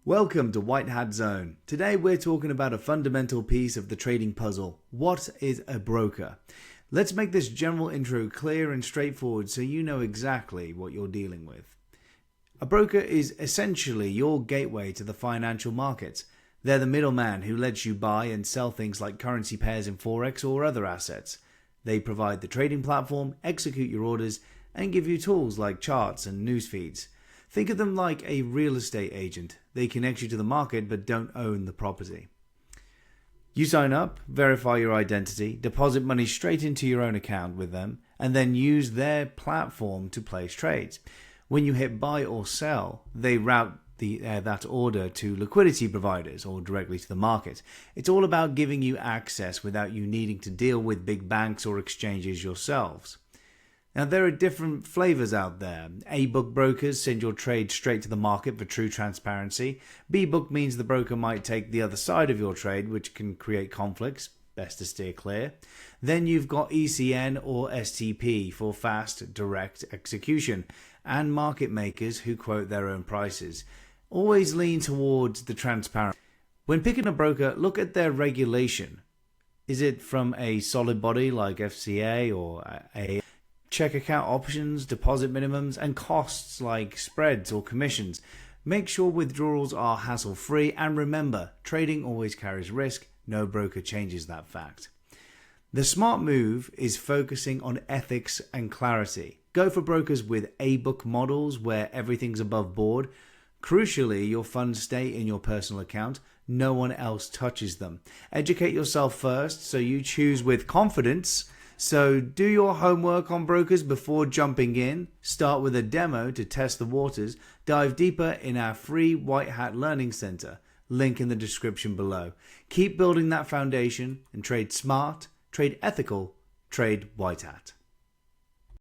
Welcome to White Hat Zone. Today we're talking about a fundamental piece of the trading puzzle. What is a broker? Let's make this general intro clear and straightforward so you know exactly what you're dealing with. A broker is essentially your gateway to the financial markets. They're the middleman who lets you buy and sell things like currency pairs in Forex or other assets. They provide the trading platform, execute your orders, and give you tools like charts and news feeds. Think of them like a real estate agent. They connect you to the market but don't own the property. You sign up, verify your identity, deposit money straight into your own account with them, and then use their platform to place trades. When you hit buy or sell, they route that order to liquidity providers or directly to the market. It's all about giving you access without you needing to deal with big banks or exchanges yourselves. Now, there are different flavors out there. A-book brokers send your trade straight to the market for true transparency. B-book means the broker might take the other side of your trade, which can create conflicts. Best to steer clear. Then you've got ECN or STP for fast, direct execution, and market makers who quote their own prices. Always lean towards the transparent. When picking a broker, look at their regulation. Is it from a solid body like FCA or a check account options, deposit minimums, and costs like spreads or commissions? Make sure withdrawals are hassle-free, and remember, trading always carries risk. No broker changes that fact. The smart move is focusing on ethics and clarity. Go for brokers with A-book models where everything's above board. Crucially, your funds stay in your personal account. No one else touches them. Educate yourself first so you choose with confidence. So do your homework on brokers before jumping in. Start with a demo to test the waters. Dive deeper in our free White Hat Learning Center. Link in the description below. Keep building that foundation and trade smart, trade ethical, trade White Hat.